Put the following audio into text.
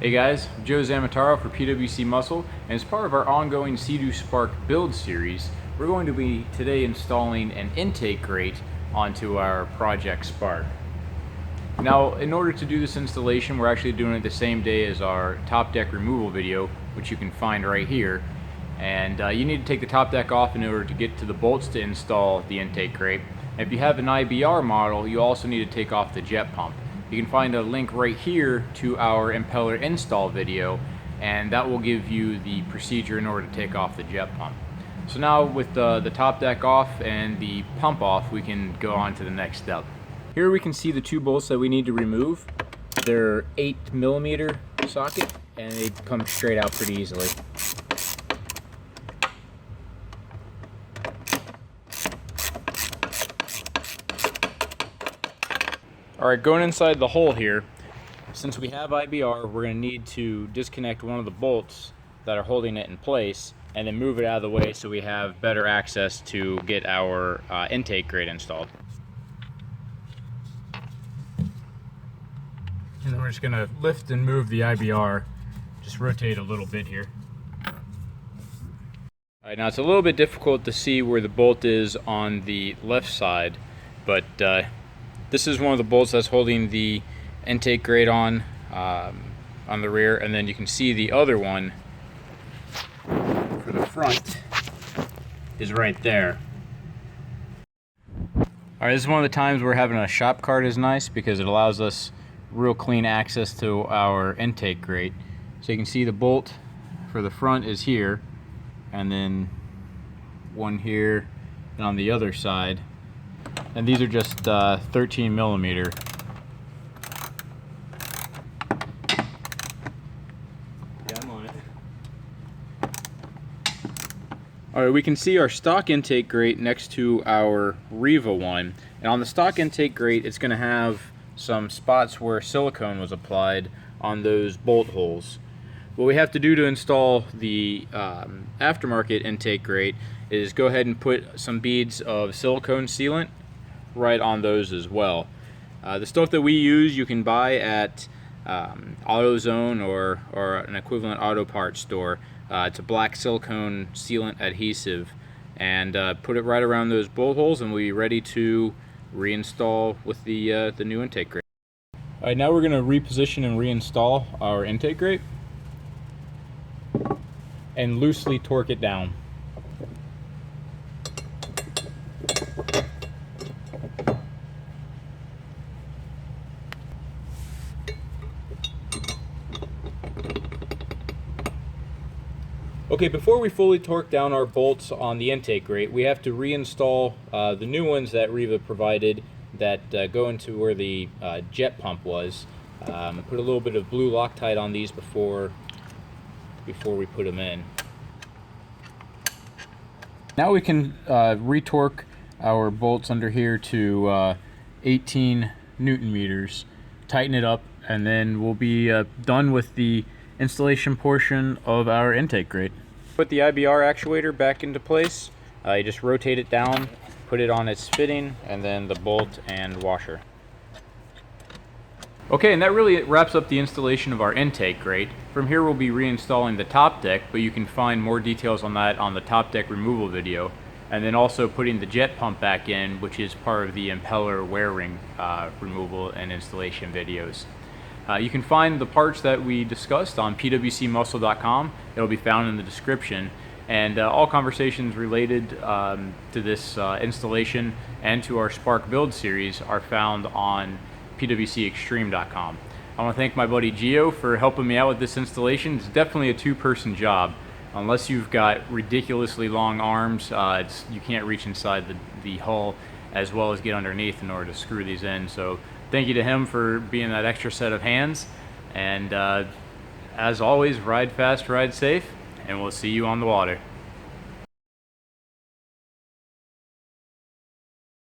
Hey guys, I'm Joe Zamataro for PWC Muscle, and as part of our ongoing Sea-Doo Spark build series, we're going to be today installing an intake grate onto our Project Spark. Now, in order to do this installation, we're actually doing it the same day as our top deck removal video, which you can find right here. And you need to take the top deck off in order to get to the bolts to install the intake grate. And if you have an IBR model, you also need to take off the jet pump. You can find a link right here to our impeller install video, and that will give you the procedure in order to take off the jet pump. So now with the top deck off and the pump off, we can go on to the next step. Here we can see the two bolts that we need to remove. They're 8mm socket, and they come straight out pretty easily. Alright, going inside the hole here, since we have IBR, we're going to need to disconnect one of the bolts that are holding it in place and then move it out of the way so we have better access to get our intake grate installed. And then we're just going to lift and move the IBR, just rotate a little bit here. Alright, now it's a little bit difficult to see where the bolt is on the left side, but this is one of the bolts that's holding the intake grate on the rear, and then you can see the other one for the front is right there. Alright, this is one of the times where having a shop card is nice because it allows us real clean access to our intake grate. So you can see the bolt for the front is here, and then one here and on the other side. And these are just 13mm. Yeah, I'm on it. Alright, we can see our stock intake grate next to our Riva one. And on the stock intake grate, it's going to have some spots where silicone was applied on those bolt holes. What we have to do to install the aftermarket intake grate is go ahead and put some beads of silicone sealant right on those as well. The stuff that we use you can buy at AutoZone or an equivalent auto parts store. It's a black silicone sealant adhesive, and put it right around those bolt holes and we'll be ready to reinstall with the new intake grate. Alright, now we're going to reposition and reinstall our intake grate and loosely torque it down. Okay, before we fully torque down our bolts on the intake grate, we have to reinstall the new ones that Riva provided that go into where the jet pump was. Put a little bit of blue Loctite on these before we put them in. Now we can retorque our bolts under here to 18 Newton meters, tighten it up, and then we'll be done with the installation portion of our intake grate. Put the IBR actuator back into place. You just rotate it down, put it on its fitting, and then the bolt and washer. Okay, and that really wraps up the installation of our intake grate. From here we'll be reinstalling the top deck, but you can find more details on that on the top deck removal video. And then also putting the jet pump back in, which is part of the impeller wear ring removal and installation videos. You can find the parts that we discussed on pwcmuscle.com. It'll be found in the description. And all conversations related to this installation and to our Spark build series are found on pwcextreme.com. I want to thank my buddy Gio for helping me out with this installation. It's definitely a two-person job. Unless you've got ridiculously long arms, you can't reach inside the hull as well as get underneath in order to screw these in. So thank you to him for being that extra set of hands. And as always, ride fast, ride safe, and we'll see you on the water.